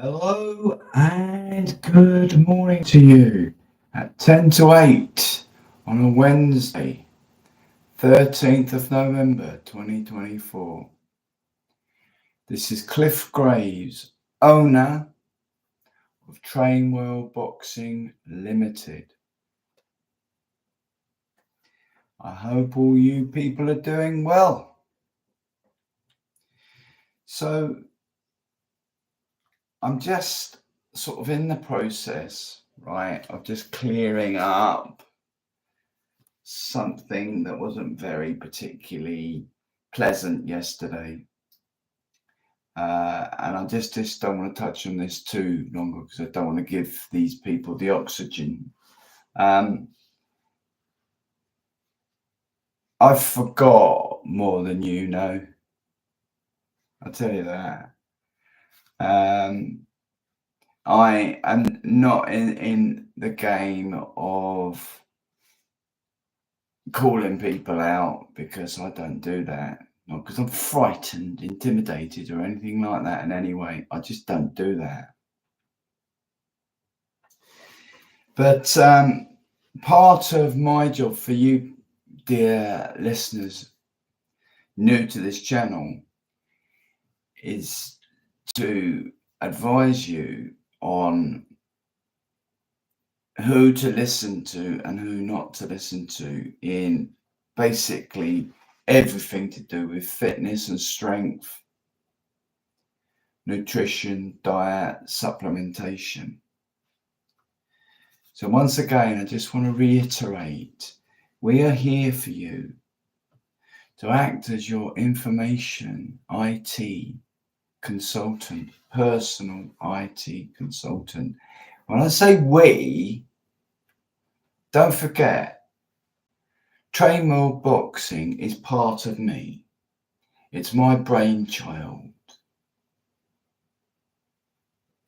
Hello and good morning to you at 10 to 8 on a Wednesday, 13th of November 2024. This is Cliff Graves, owner of Trainwell Boxing Limited. I hope all you people are doing well. So I'm just sort of in the process, right, of just clearing up something that wasn't very particularly pleasant yesterday. And I just don't want to touch on this too long because I don't want to give these people the oxygen. I forgot more than you know. I'll tell you that. I am not in the game of calling people out because I don't do that. Not because I'm frightened, intimidated, or anything like that in any way. I just don't do that. But part of my job for you, dear listeners, new to this channel, is to advise you on who to listen to and who not to listen to in basically everything to do with fitness and strength, nutrition, diet, supplementation. So once again, I just want to reiterate, we are here for you to act as your information IT consultant, personal IT consultant. When I say we, don't forget, Trainwell Boxing is part of me. It's my brainchild.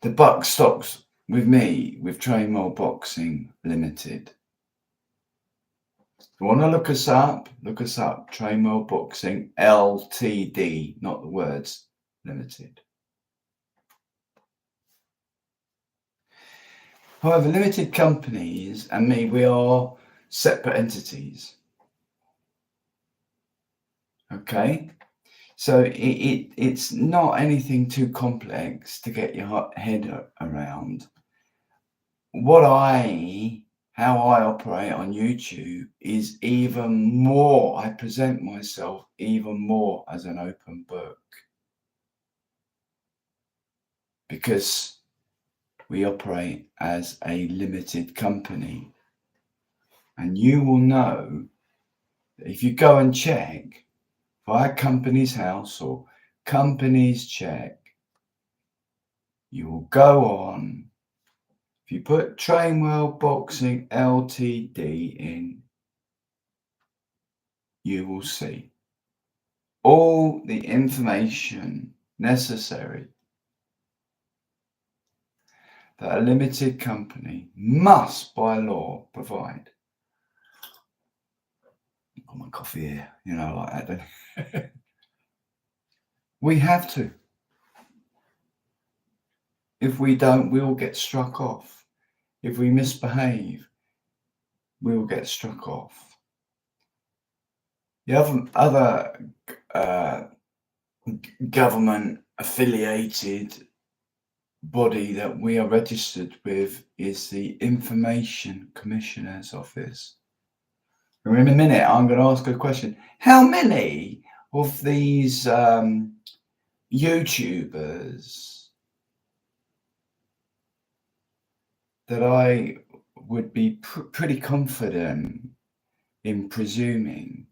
The buck stops with me, with Trainwell Boxing Limited. If you want to look us up, Trainwell Boxing Ltd, not the words limited. However, limited companies and me, we are separate entities. Okay, so it's not anything too complex to get your head around. How I operate on YouTube is even more, I present myself even more as an open book. Because we operate as a limited company. And you will know that if you go and check via Companies House or Companies Check, you will go on. If you put Trainwell Boxing Ltd in, you will see all the information necessary that a limited company must by law provide. I've got my coffee here, like that. We have to. If we don't, we will get struck off. If we misbehave, we will get struck off. The other government affiliated body that we are registered with is the Information Commissioner's Office. And in a minute, I'm going to ask a question. How many of these YouTubers that I would be pretty confident in presuming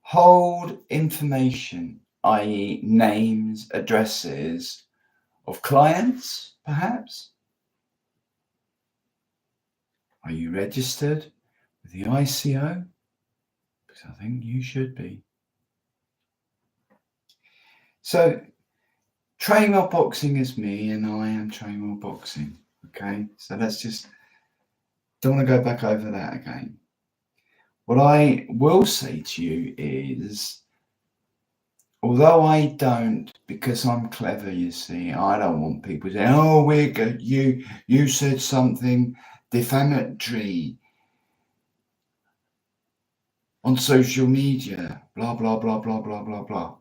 hold information, i.e. names, addresses of clients, perhaps? Are you registered with the ICO? Because I think you should be. So, Trainwell Boxing is me and I am Trainwell Boxing. Okay, so let's just, don't want to go back over that again. What I will say to you is, although I don't, because I'm clever, you see, I don't want people saying, oh, we're good, you said something defamatory on social media, blah, blah, blah, blah, blah, blah, blah.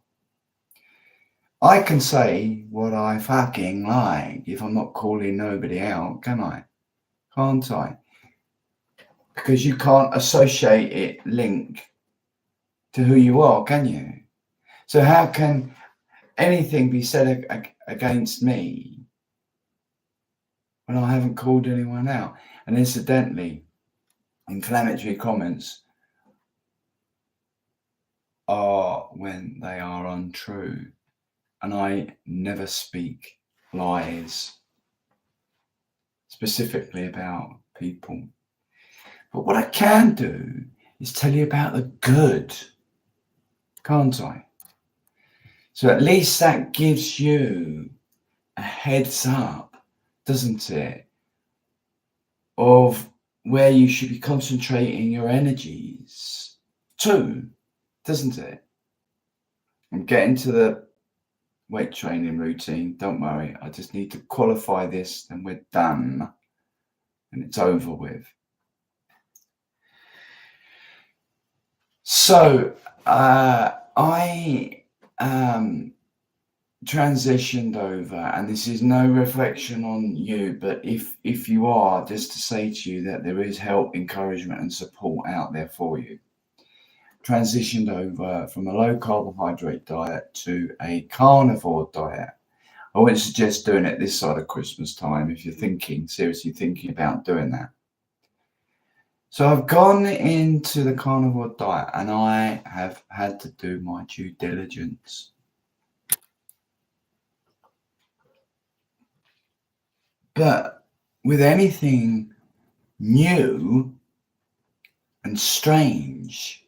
I can say what I fucking like if I'm not calling nobody out, can I? Can't I? Because you can't associate it, link to who you are, can you? So how can anything be said against me when I haven't called anyone out? And incidentally, inflammatory comments are when they are untrue. And I never speak lies, specifically about people. But what I can do is tell you about the good, can't I? So at least that gives you a heads up, doesn't it, of where you should be concentrating your energies to, doesn't it? I'm getting to the weight training routine. Don't worry. I just need to qualify this and we're done and it's over with. So I transitioned over, and this is no reflection on you, but if you are, just to say to you that there is help, encouragement and support out there for you. Transitioned over from a low carbohydrate diet to a carnivore diet. I wouldn't suggest doing it this side of Christmas time if you're seriously thinking about doing that. So I've gone into the carnivore diet and I have had to do my due diligence. But with anything new and strange,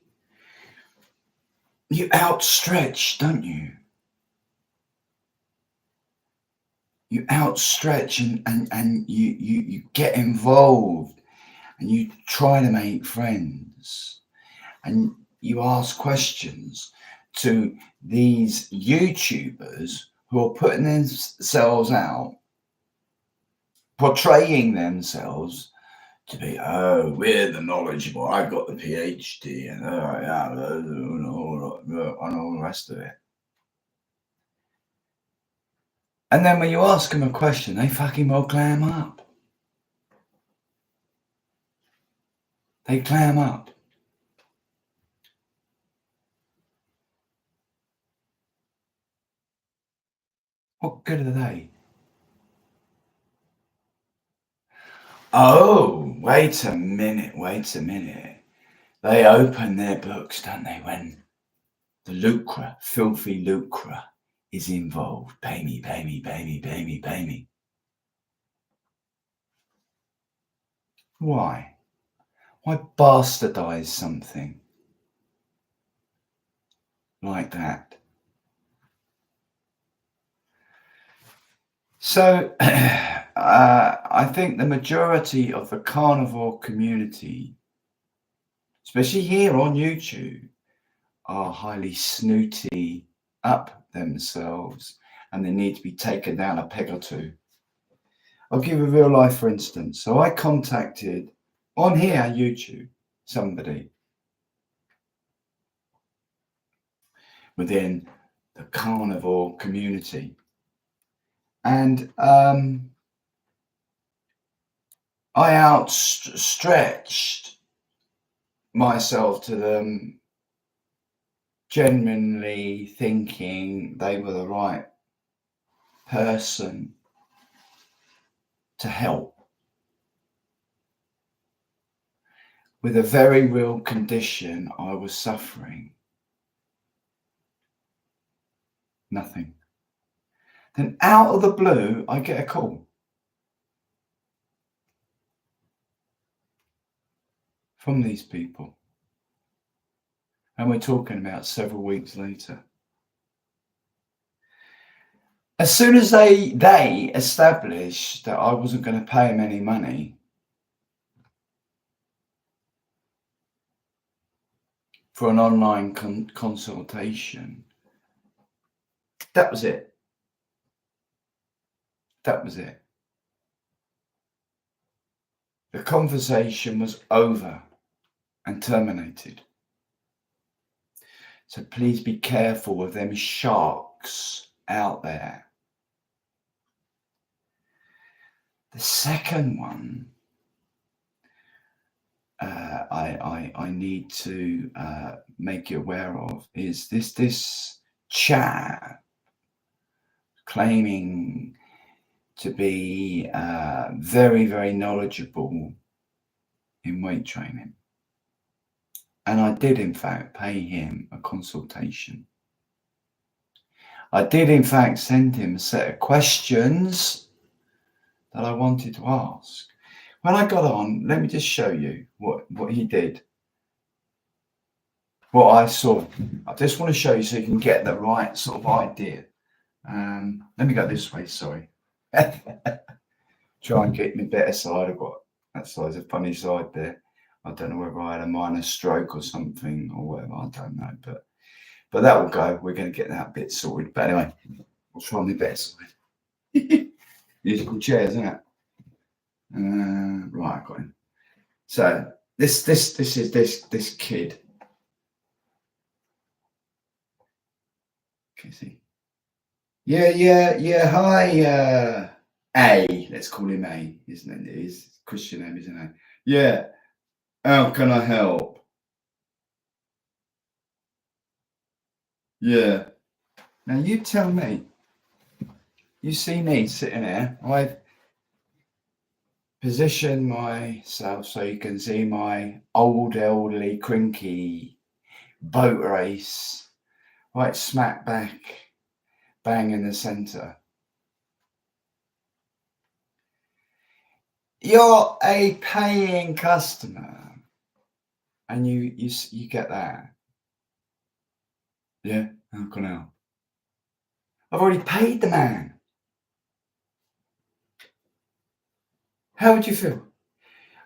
you outstretch, don't you? You outstretch and you get involved and you try to make friends and you ask questions to these YouTubers who are putting themselves out, portraying themselves to be, oh, we're the knowledgeable, I've got the PhD and all the rest of it. And then when you ask them a question, they fucking well clam up. They clam up. What good are they? Oh, wait a minute. They open their books, don't they, when the lucre, filthy lucre, is involved. Pay me. Why? Why bastardize something like that? So I think the majority of the carnivore community, especially here on YouTube, are highly snooty up themselves and they need to be taken down a peg or two. I'll give a real life, for instance. So I contacted on here, YouTube, somebody within the carnivore community. And I outstretched myself to them, genuinely thinking they were the right person to help with a very real condition I was suffering. Nothing. Then out of the blue, I get a call from these people. And we're talking about several weeks later. As soon as they established that I wasn't going to pay them any money for an online consultation, That was it. That was it. The conversation was over and terminated. So please be careful of them sharks out there. The second one I need to make you aware of is this chat claiming to be very, very knowledgeable in weight training. And I did, in fact, pay him a consultation. I did, in fact, send him a set of questions that I wanted to ask. When I got on, let me just show you what he did, what I saw. I just want to show you so you can get the right sort of idea. Let me go this way, sorry. Try and get me better side. I've got that side's a funny side there. I don't know whether I had a minor stroke or something or whatever. I don't know, but that will go. We're going to get that bit sorted. But anyway, I'll try my better side. Musical chairs, isn't it? Right, I got him. So this is this kid. Can you see? Yeah. Hi, A. Let's call him A, isn't it? His Christian name, isn't it? Yeah. How can I help? Yeah. Now you tell me. You see me sitting here. I've positioned myself so you can see my old, elderly, crinky boat race right smack back, bang in the centre. You're a paying customer, and you get that. Yeah, how can I help? I've already paid the man. How would you feel?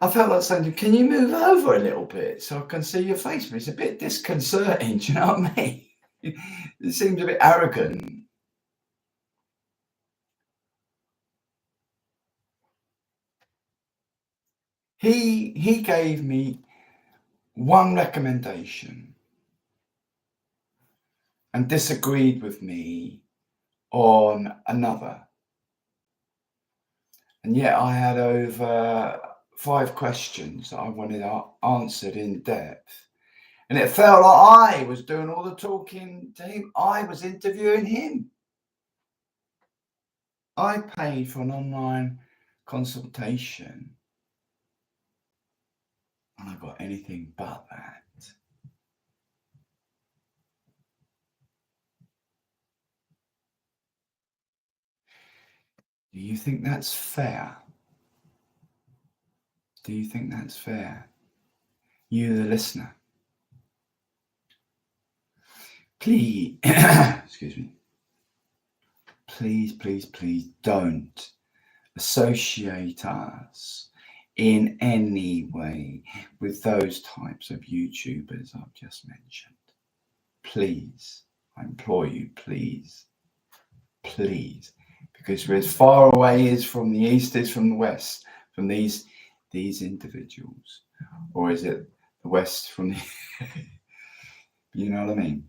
I felt like saying, can you move over a little bit so I can see your face? But it's a bit disconcerting, do you know what I mean? It seems a bit arrogant. He gave me one recommendation and disagreed with me on another. And yet I had over 5 questions that I wanted answered in depth. And it felt like I was doing all the talking to him. I was interviewing him. I paid for an online consultation and I got anything but that. Do you think that's fair? Do you think that's fair? You, the listener. Please, excuse me. Please don't associate us in any way with those types of YouTubers I've just mentioned. Please, I implore you, please, because we're as far away as from the east as from the west, from these individuals, or is it the west from the you know what I mean?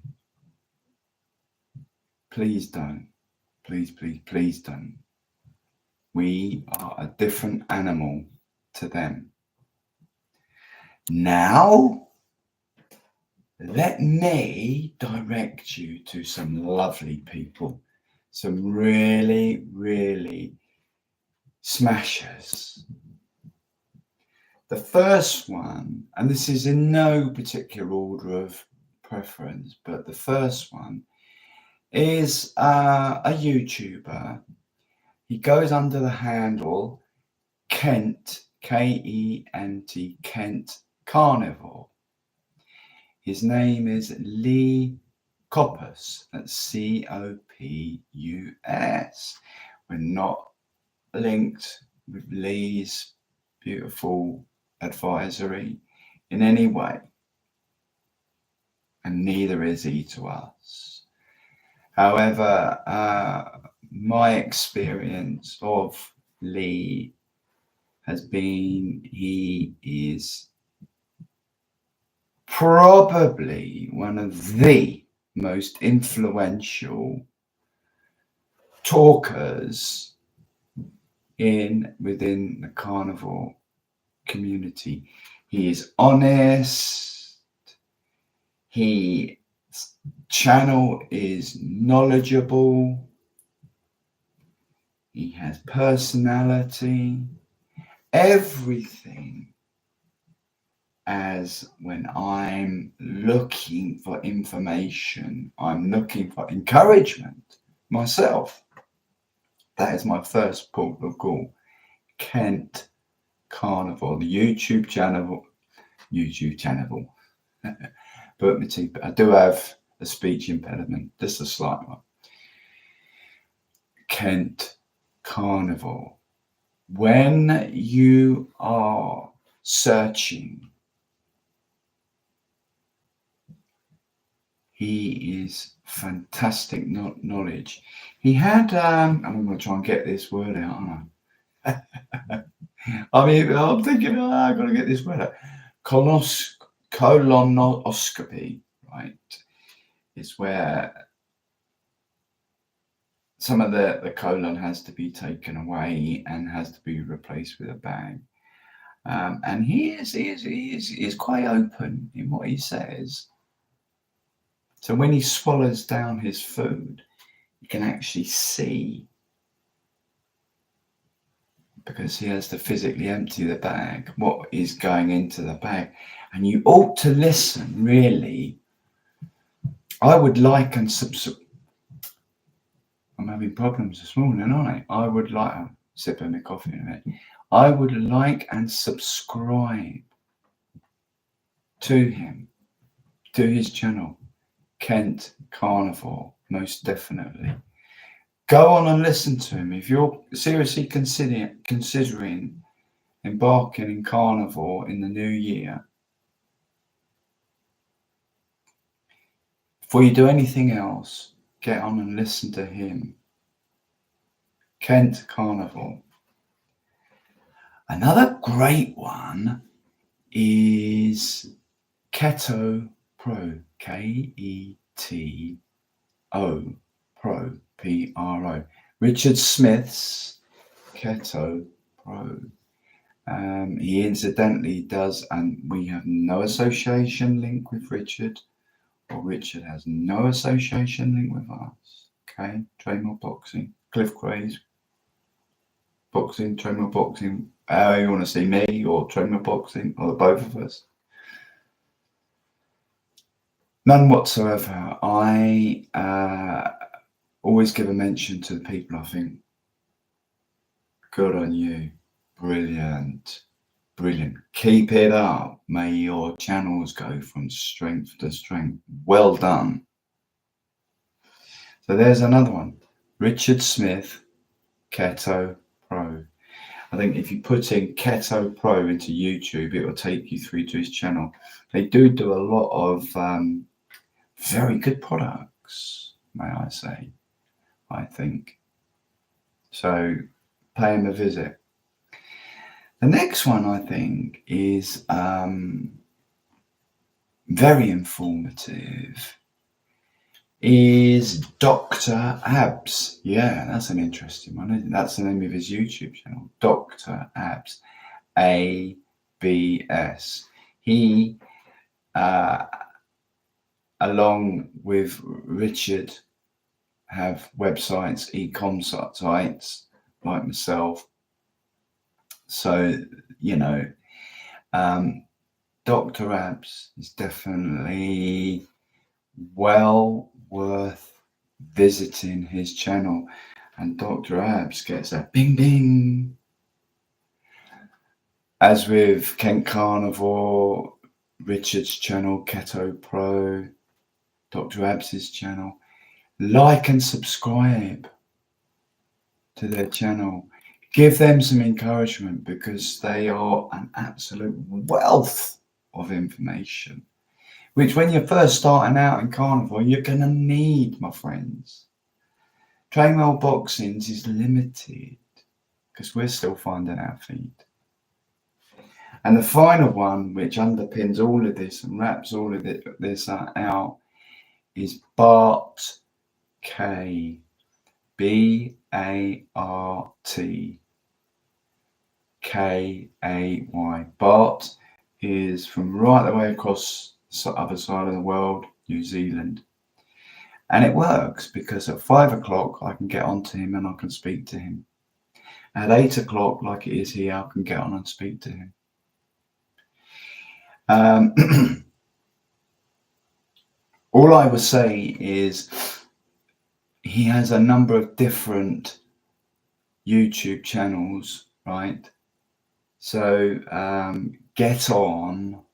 Please don't. Please don't. We are a different animal to them. Now, let me direct you to some lovely people, some really, really smashers. The first one, and this is in no particular order of preference, but the first one is a YouTuber. He goes under the handle Kent, K-E-N-T, Kent Carnivore. His name is Lee Coppus. That's C-O-P-U-S. We're not linked with Lee's beautiful advisory in any way, and neither is he to us. However, my experience of Lee has been he is probably one of the most influential talkers within the carnivore community. He is honest. His channel is knowledgeable. He has personality. Everything. As when I'm looking for information, I'm looking for encouragement myself. That is my first port of call. Kent Carnivore, the YouTube channel. But I do have a speech impediment, just a slight one. Kent Carnivore. When you are searching, he is fantastic knowledge. He had, I'm going to try and get this word out, aren't I? I'm thinking, I've got to get this word out. Colonoscopy, right? Is where some of the colon has to be taken away and has to be replaced with a bag. And he is quite open in what he says. So when he swallows down his food, you can actually see, because he has to physically empty the bag, what is going into the bag. And you ought to listen, really. I would like and subscribe. I'm having problems this morning, aren't I? I would like, I'm sipping my coffee in a minute. I would like and subscribe to him, to his channel, Kent Carnivore, most definitely. Go on and listen to him. If you're seriously considering embarking in carnivore in the new year, before you do anything else, get on and listen to him. Kent Carnivore. Another great one is Keto Pro, Keto Pro, Pro. Richard Smith's Keto Pro. He incidentally does, and we have no association link with Richard, or Richard has no association link with us. Okay, Trademark Boxing, Cliff Craze Boxing, Trademark Boxing. How you want to see me or Trademark Boxing, or the both of us? None whatsoever. I always give a mention to the people I think, good on you, brilliant. Keep it up. May your channels go from strength to strength. Well done. So there's another one. Richard Smith, Keto Pro. I think if you put in Keto Pro into YouTube, it will take you through to his channel. They do a lot of very good products, may I say, I think. So pay him a visit. The next one, I think, is very informative, is Dr. Abs. Yeah, that's an interesting one, isn't it? That's the name of his YouTube channel, Dr. Abs, ABS. He, along with Richard, have websites, e-com sites, like myself. So, Dr. Abs is definitely well worth visiting his channel, and Dr. Abs gets a bing bing. As with Kent Carnivore, Richard's channel, Keto Pro, Dr. Abs's channel, like and subscribe to their channel. Give them some encouragement, because they are an absolute wealth of information. which when you're first starting out in carnivore, you're going to need, my friends. Trainwell Boxings is limited because we're still finding our feet. And the final one, which underpins all of this and wraps all of this out, is Bart K. B-A-R-T K-A-Y. Bart is from right the way across the other side of the world, New Zealand. And it works because at 5 o'clock I can get onto him and I can speak to him. At 8 o'clock, like it is here, I can get on and speak to him. All I would say is he has a number of different YouTube channels, right? So get on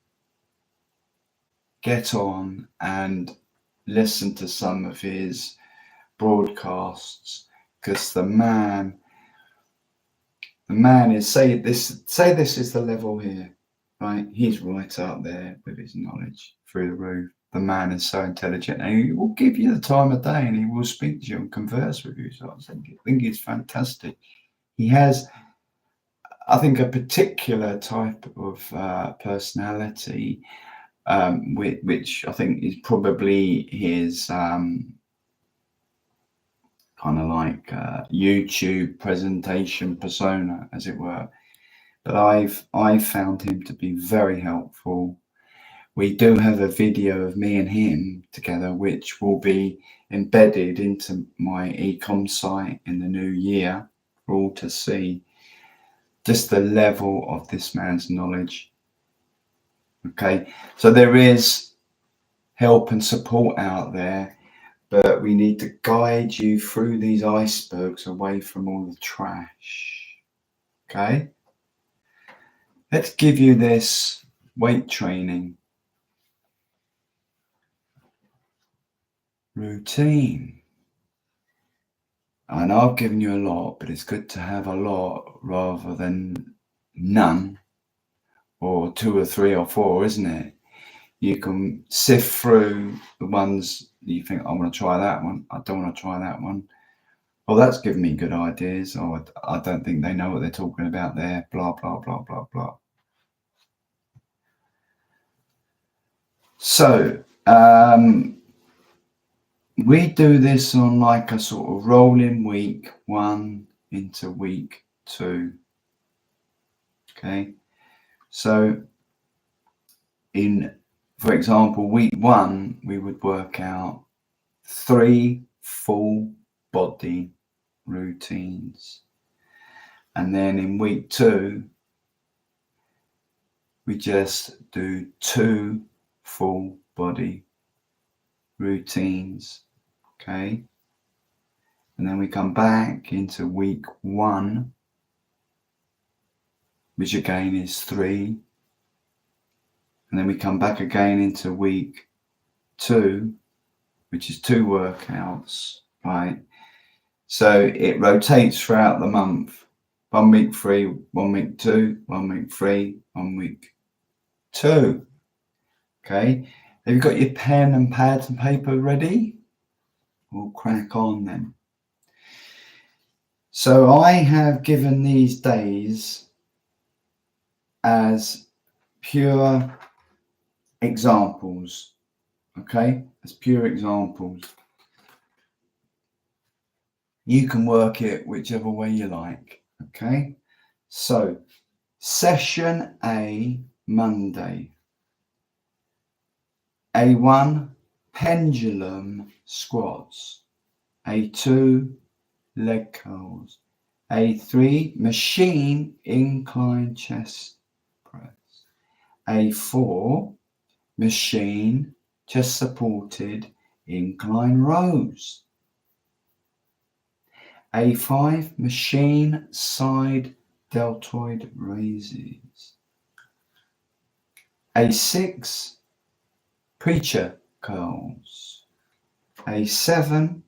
and listen to some of his broadcasts, because the man is say this is the level here, right? He's right up there with his knowledge through the roof. The man is so intelligent, and he will give you the time of day, and he will speak to you and converse with you. So I think it's fantastic. He has, I think, a particular type of personality, which I think is probably his kind of like YouTube presentation persona, as it were. But I've found him to be very helpful. We do have a video of me and him together, which will be embedded into my e-com site in the new year for all to see. Just the level of this man's knowledge. Okay, so there is help and support out there, but we need to guide you through these icebergs away from all the trash. Okay, let's give you this weight training routine. I know I've given you a lot, but it's good to have a lot rather than none, or 2 or 3 or 4, isn't it? You can sift through the ones that you think, I want to try that one, I don't want to try that one. Well, that's given me good ideas, or I don't think they know what they're talking about there, blah, blah, blah, blah, blah. So, we do this on like a sort of rolling week 1 into week 2. Okay, so for example, week 1, we would work out 3 full body routines. And then in week 2, we just do 2 full body routines. Okay. And then we come back into week 1, which again is 3. And then we come back again into week 2, which is 2 workouts, right? So it rotates throughout the month. 1 week 3, 1 week 2, 1 week 3, 1 week 2. Okay. Have you got your pen and pads and paper ready? We'll crack on then. So I have given these days as pure examples, okay? As pure examples. You can work it whichever way you like, okay? So, session A, Monday. A1, pendulum squats. A2, leg curls. A3, machine incline chest press. A4, machine chest supported incline rows. A5, machine side deltoid raises. A6, preacher curls. A7,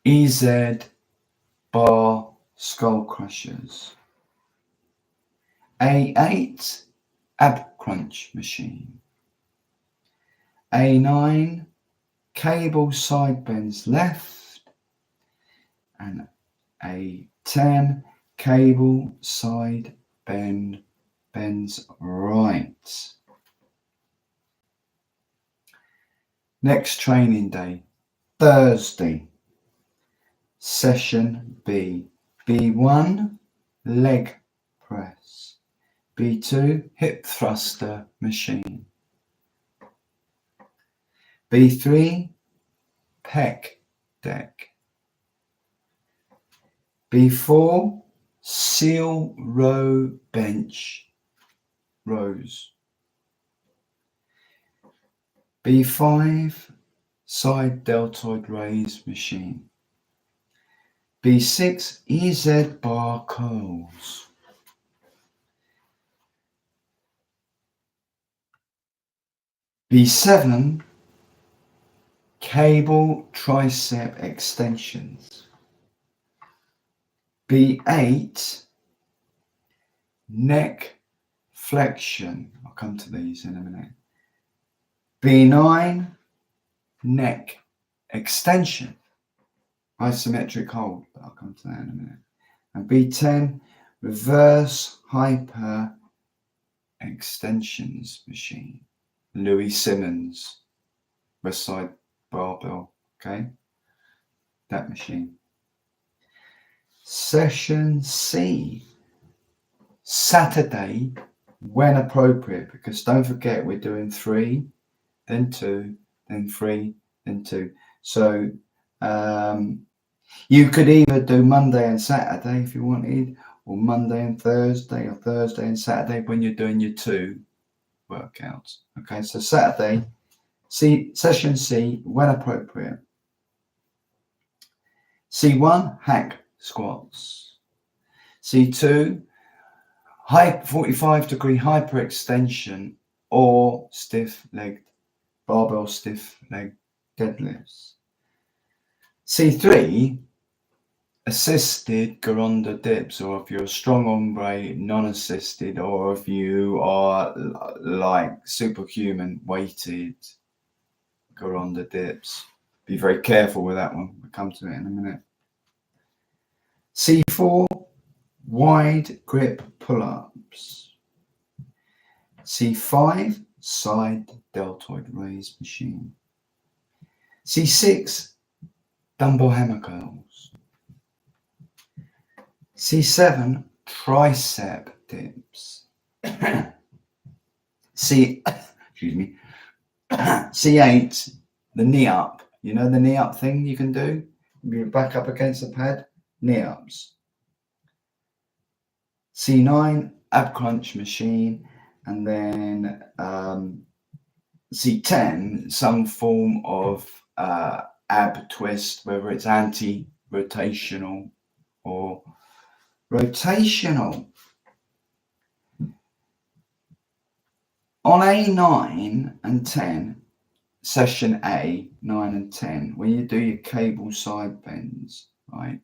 EZ bar skull crushers. A8, ab crunch machine. A9, cable side bends left, and A10, cable side bends right. Next training day, Thursday, session B. B1, leg press. B2, hip thruster machine. B3, pec deck. B4, seal row bench rows. B5, side deltoid raise machine. B6, EZ bar curls. B7, cable tricep extensions. B8, neck flexion. I'll come to these in a minute. B9, neck extension. Isometric hold, but I'll come to that in a minute. And B10, reverse hyper extensions machine. Louis Simmons, West Side Barbell, okay? That machine. Session C, Saturday, when appropriate, because don't forget we're doing 3, then 2, then 3, then 2. So you could either do Monday and Saturday if you wanted, or Monday and Thursday, or Thursday and Saturday when you're doing your 2 workouts. Okay, so Saturday, session C, when appropriate. C1, hack squats. C2, 45-degree hyperextension or stiff-legged barbell stiff leg deadlifts. C3, assisted Garanda dips, or if you're a strong hombre, non-assisted, or if you are like superhuman weighted Garanda dips. Be very careful with that one. We'll come to it in a minute. C4, wide grip pull-ups. C5, side deltoid raise machine. C6, dumbbell hammer curls. C7, tricep dips. C8, the knee up. You know the knee up thing you can do? You back up against the pad, knee ups. C9, ab crunch machine. And then C10, some form of ab twist, whether it's anti-rotational or rotational. On A9 and 10, session A, 9 and 10, when you do your cable side bends, right,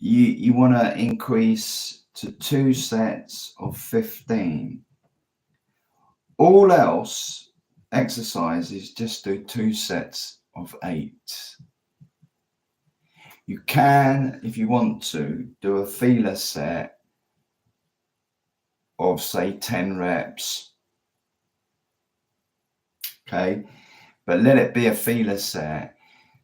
you want to increase to 2 sets of 15. All else exercises just do 2 sets of 8. You can, if you want to, do a feeler set of say 10 reps. Okay, but let it be a feeler set.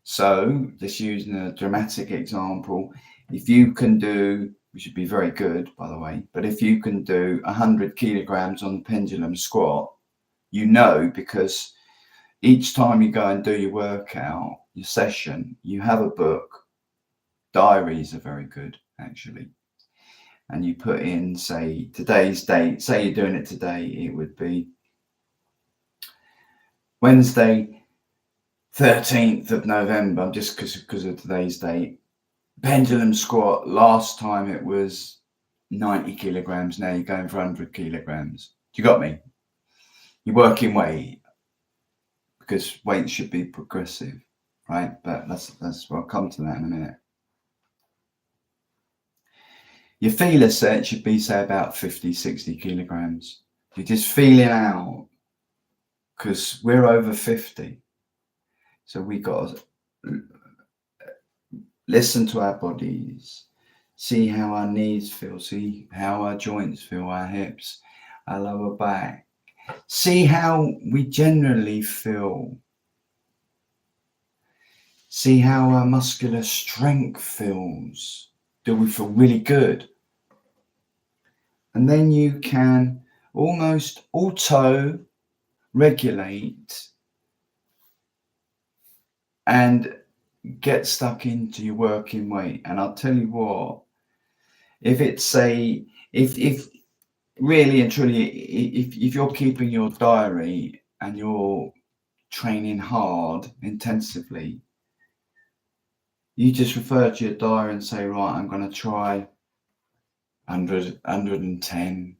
So just using a dramatic example, if you can do, which would be very good by the way, but if you can do 100 kilograms on the pendulum squat, you know, because each time you go and do your workout, your session, you have a book. Diaries are very good actually, and you put in say today's date. Say you're doing it today, it would be Wednesday 13th of November, just because of today's date. Pendulum squat, last time it was 90 kilograms, now you're going for 100 kilograms. You got me? You're working weight, because weight should be progressive, right? But that's I'll come to that in a minute. Your feeler set should be say about 50-60 kilograms. You're just feeling out because we're over 50. So we got to listen to our bodies, see how our knees feel, see how our joints feel, our hips, our lower back, see how we generally feel, see how our muscular strength feels. Do we feel really good? And then you can almost auto regulate and get stuck into your working weight. And I'll tell you what, if really and truly, if you're keeping your diary and you're training hard intensively, you just refer to your diary and say, right, I'm going to try 110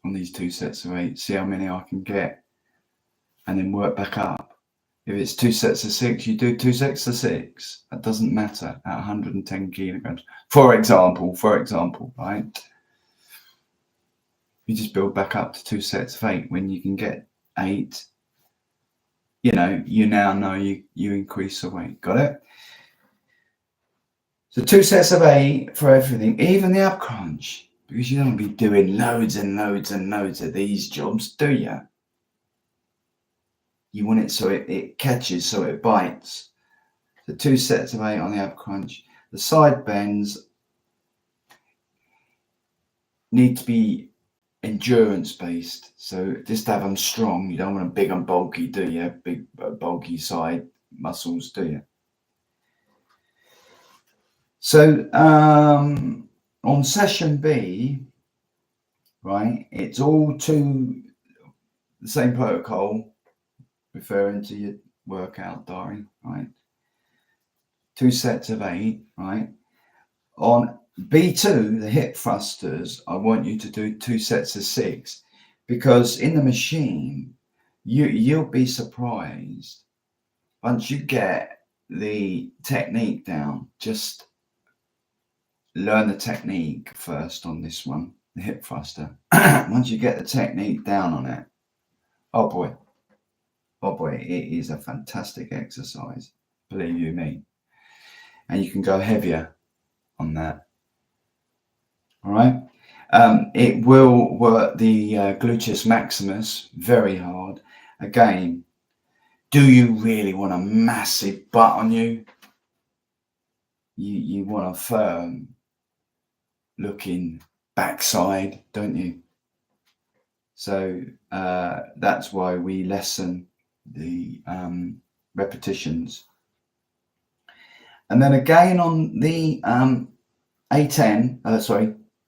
on these 2 sets of 8, see how many I can get, and then work back up. If it's 2 sets of 6, you do 2 sets of 6. That doesn't matter at 110 kilograms. For example, right? You just build back up to 2 sets of 8. When you can get 8, you now know you increase the weight. Got it? So 2 sets of 8 for everything, even the up crunch, because you don't want to be doing loads and loads and loads of these jobs, do you? You want it so it catches, so it bites. So 2 sets of 8 on the ab crunch. The side bends need to be endurance based. So just have them strong. You don't want them big and bulky, do you? Big bulky side muscles, do you? So on session B, right, it's all to the same protocol, referring to your workout diary, right? 2 sets of 8, right? On B2, the hip thrusters, I want you to do 2 sets of 6, because in the machine, you'll be surprised once you get the technique down. Just learn the technique first on this one, the hip thruster. Once you get the technique down on it, oh boy, it is a fantastic exercise, believe you me. And you can go heavier on that. All right. It will work the gluteus maximus very hard. Again, do you really want a massive butt on you? You want a firm looking backside, don't you? So that's why we lessen the repetitions. And then again on the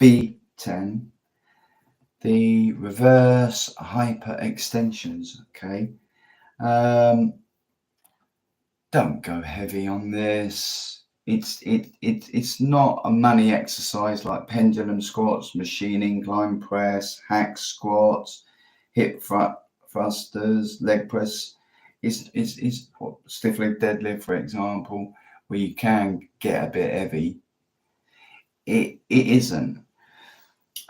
B10, the reverse hyperextensions. Okay, don't go heavy on this. It's not a money exercise like pendulum squats, machine incline press, hack squats, hip thrusters, leg press. It's stiff leg deadlift, for example, where you can get a bit heavy. It isn't.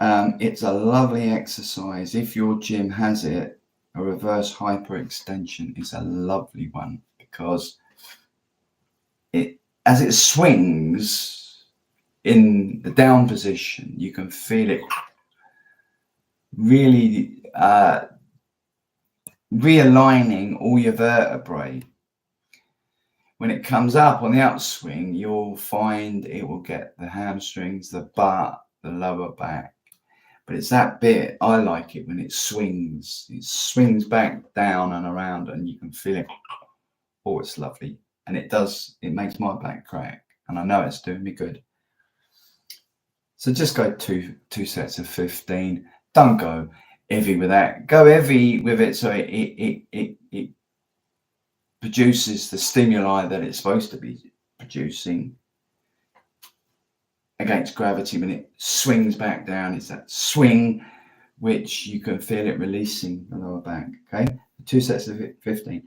It's a lovely exercise. If your gym has it, a reverse hyperextension is a lovely one, because as it swings in the down position, you can feel it really realigning all your vertebrae. When it comes up on the upswing, you'll find it will get the hamstrings, the butt, the lower back. But it's that bit, I like it when it swings. It swings back down and around, and you can feel it. Oh, it's lovely. And it makes my back crack. And I know it's doing me good. So just go two sets of 15. Don't go heavy with that. Go heavy with it so it produces the stimuli that it's supposed to be producing against gravity. When it swings back down, it's that swing which you can feel it releasing the lower back. Okay, 2 sets of 15.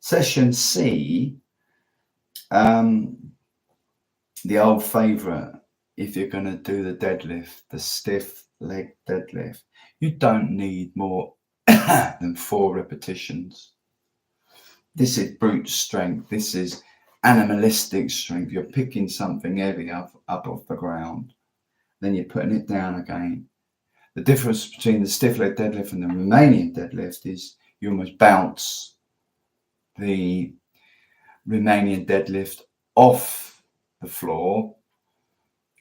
Session C, the old favorite, if you're going to do the deadlift, the stiff leg deadlift, you don't need more than 4 repetitions. This is brute strength. This is animalistic strength. You're picking something heavy up off the ground, then you're putting it down again. The difference between the stiff leg deadlift and the Romanian deadlift is you almost bounce the Romanian deadlift off the floor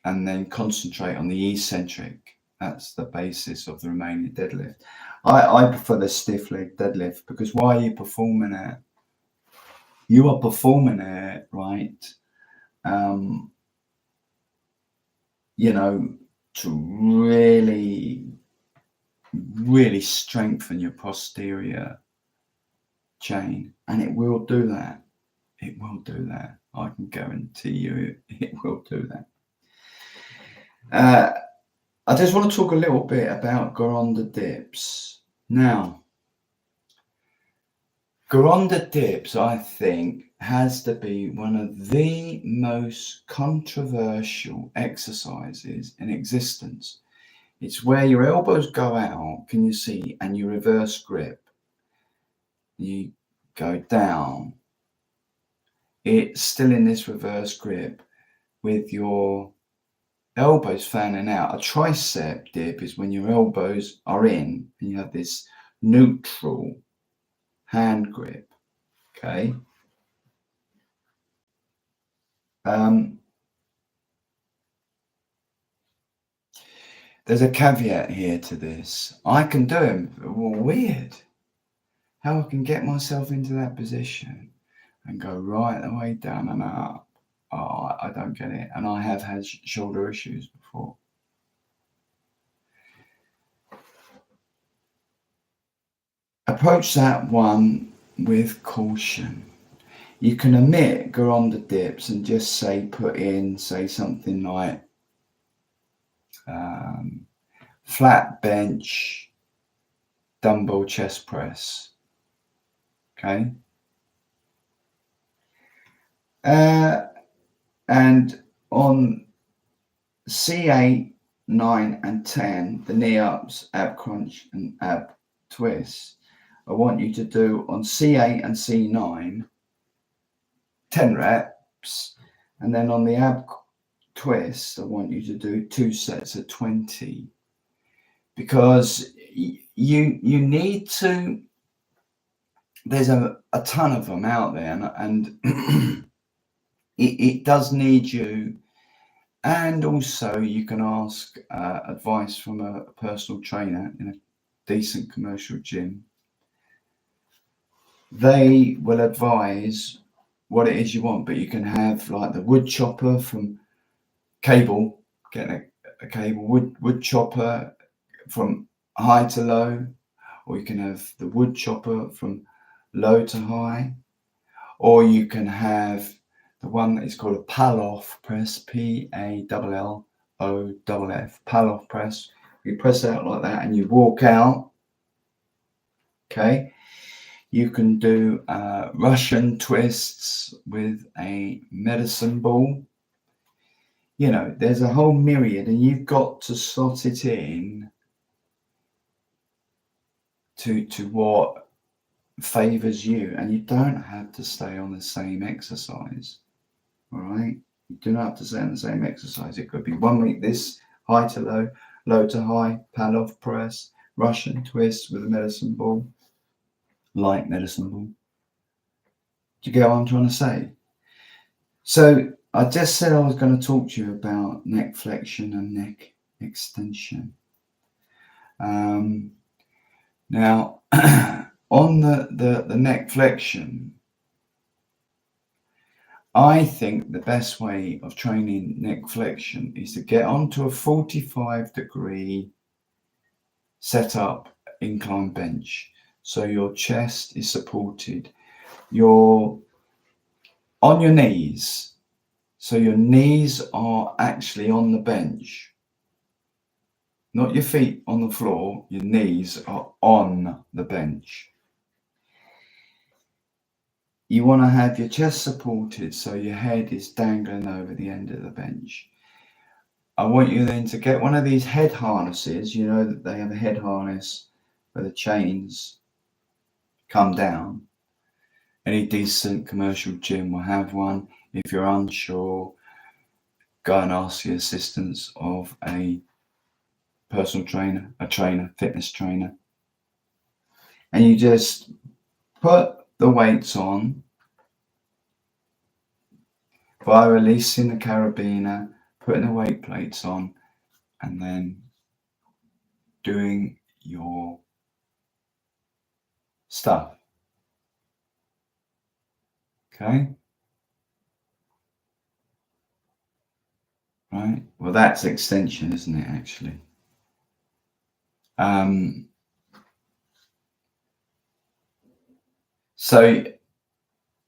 and then concentrate on the eccentric. That's the basis of the Romanian deadlift. I prefer the stiff leg deadlift because why are you performing it? You are performing it, right? You know, to really strengthen your posterior chain, and it will do that. It will do that. I can guarantee you it will do that. I just want to talk a little bit about Gironda dips. Now, Gironda dips, I think, has to be one of the most controversial exercises in existence. It's where your elbows go out, can you see, and you reverse grip. You go down. It's still in this reverse grip with your elbows fanning out. A tricep dip is when your elbows are in and you have this neutral hand grip. Okay. There's a caveat here to this. I can do them. Well, weird how I can get myself into that position and go right the way down and up. Oh, I don't get it. And I have had shoulder issues before. Approach that one with caution. You can omit Gironda dips and just say something like flat bench, dumbbell chest press. Okay. And on C8, 9 and 10, the knee ups, ab crunch and ab twist, I want you to do on C8 and C9 10 reps, and then on the ab twist I want you to do 2 sets of 20, because you need to. There's a ton of them out there, and it does need you. And also you can ask advice from a personal trainer in a decent commercial gym. They will advise what it is you want, but you can have like the wood chopper from cable, getting a cable wood chopper from high to low, or you can have the wood chopper from low to high, or you can have the one that is called a Palloff press, Palloff, Palloff press. You press out like that and you walk out. Okay. You can do Russian twists with a medicine ball. You know, there's a whole myriad, and you've got to slot it in to what favors you, and you don't have to stay on the same exercise. All right, you do not have to stay on the same exercise. It could be 1 week this, high to low, low to high, Palloff press, Russian twist with a medicine ball, light medicine ball. Do you get what I'm trying to say? So I just said I was going to talk to you about neck flexion and neck extension. Now, on the neck flexion, I think the best way of training neck flexion is to get onto a 45-degree setup incline bench. So your chest is supported. You're on your knees. So your knees are actually on the bench. Not your feet on the floor. Your knees are on the bench. You want to have your chest supported so your head is dangling over the end of the bench. I want you then to get one of these head harnesses. You know that they have a head harness where the chains come down. Any decent commercial gym will have one. If you're unsure, go and ask the assistance of a personal trainer, fitness trainer. And you just put the weights on by releasing the carabiner, putting the weight plates on, and then doing your stuff. Okay? Right? Well, that's extension, isn't it, actually? So,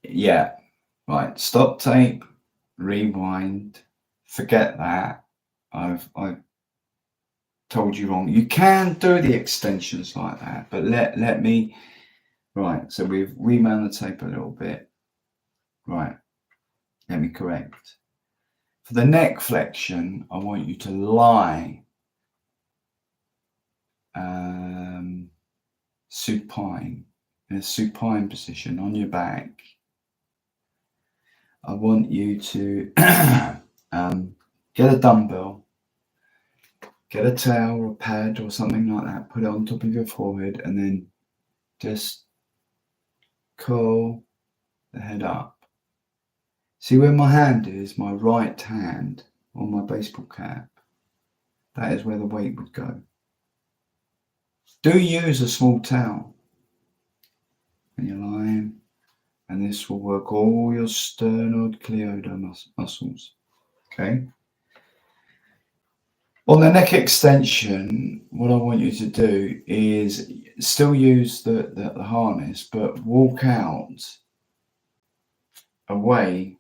yeah, right. Stop tape, rewind, forget that. I've told you wrong. You can do the extensions like that, but let me. Right. So we've rewound the tape a little bit. Right. Let me correct. For the neck flexion, I want you to lie supine, in a supine position on your back. I want you to get a dumbbell, get a towel or a pad or something like that, put it on top of your forehead, and then just curl the head up. See where my hand is, my right hand on my baseball cap? That is where the weight would go. Do use a small towel when you're lying, and this will work all your sternocleidomastoid muscles. Okay? On the neck extension, what I want you to do is still use the harness, but walk out away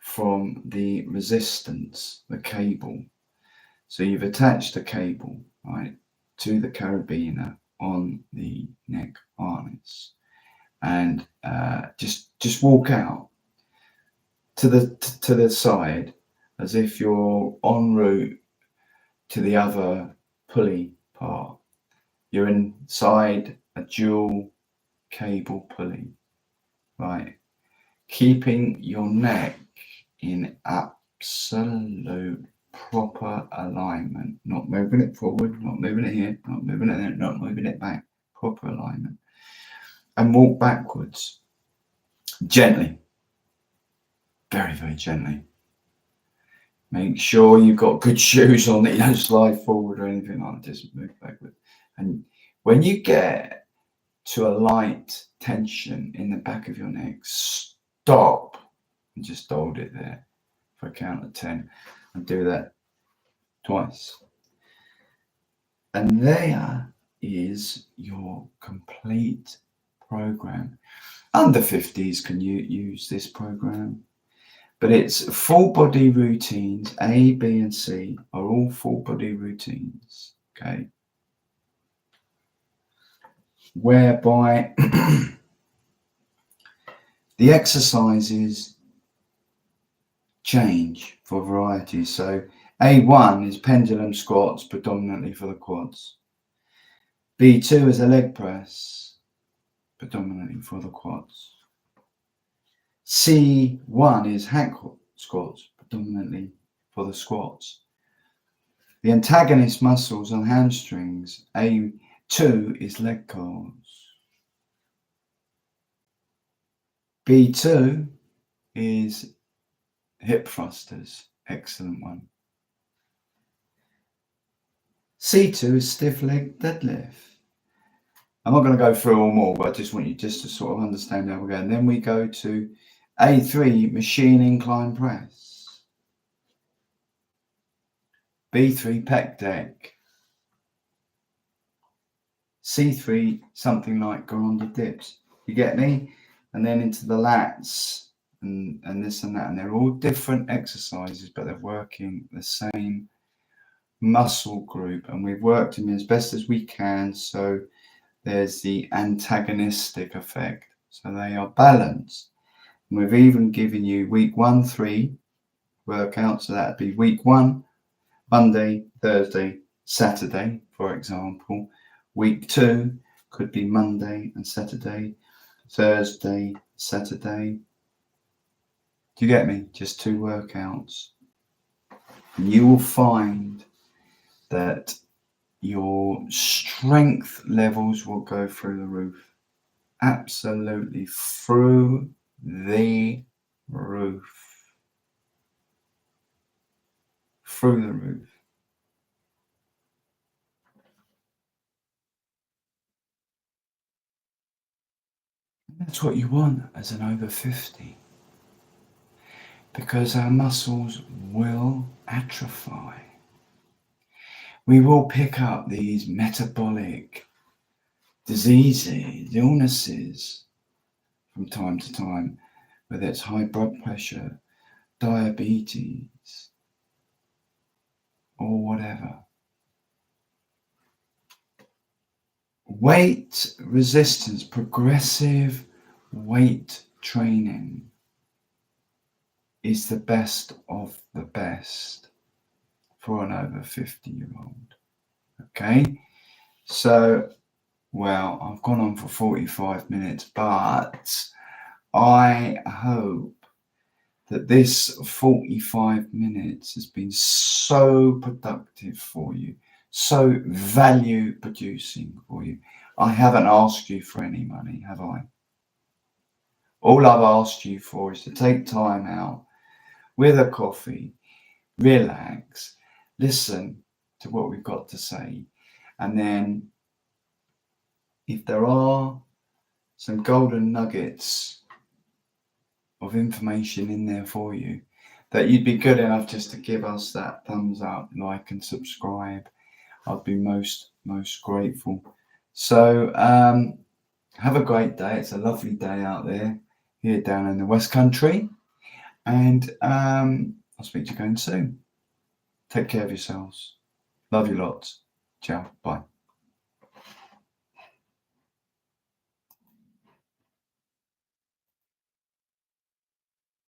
from the resistance, the cable. So you've attached the cable, right, to the carabiner on the neck harness, and just walk out to the side as if you're en route to the other pulley part. You're inside a dual cable pulley, right? Keeping your neck in absolute proper alignment, not moving it forward, not moving it here, not moving it there, not moving it back, proper alignment. And walk backwards gently, very, very gently. Make sure you've got good shoes on that you don't slide forward or anything like that, just move backward. And when you get to a light tension in the back of your neck, stop and just hold it there for a count of 10 and do that twice. And there is your complete program. Under 50s can use this program, but it's full body routines. A, B, and C are all full body routines, okay? Whereby the exercises change for variety. So A1 is pendulum squats, predominantly for the quads. B2 is a leg press, predominantly for the quads. C1 is hack squats, predominantly for the squats. The antagonist muscles on hamstrings, A2 is leg curls. B2 is hip thrusters, excellent one. C2 is stiff leg deadlift. I'm not going to go through all more, but I just want you just to sort of understand how we're going. Then we go to A3, machine incline press. B3, pec deck. C3, something like Garanda dips. You get me? And then into the lats and this and that. And they're all different exercises, but they're working the same muscle group. And we've worked them as best as we can. So there's the antagonistic effect. So they are balanced. And we've even given you week 1, 3 workouts. So that'd be week 1, Monday, Thursday, Saturday, for example. Week 2 could be Monday and Saturday, Thursday, Saturday. Do you get me? Just 2 workouts. And you will find that your strength levels will go through the roof. Absolutely through the roof. Through the roof. That's what you want as an over 50. Because our muscles will atrophy. We will pick up these metabolic diseases, illnesses from time to time, whether it's high blood pressure, diabetes, or whatever. Weight resistance, progressive weight training is the best of the best for an over 50-year-old. Okay, so, well, I've gone on for 45 minutes, but I hope that this 45 minutes has been so productive for you, so value producing for you. I haven't asked you for any money, have I? All I've asked you for is to take time out with a coffee, relax, listen to what we've got to say, and then if there are some golden nuggets of information in there for you, that you'd be good enough just to give us that thumbs up, like and subscribe, I'd be most grateful. So have a great day. It's a lovely day out there here down in the West Country, and I'll speak to you again soon. Take care of yourselves. Love you lots. Ciao. Bye.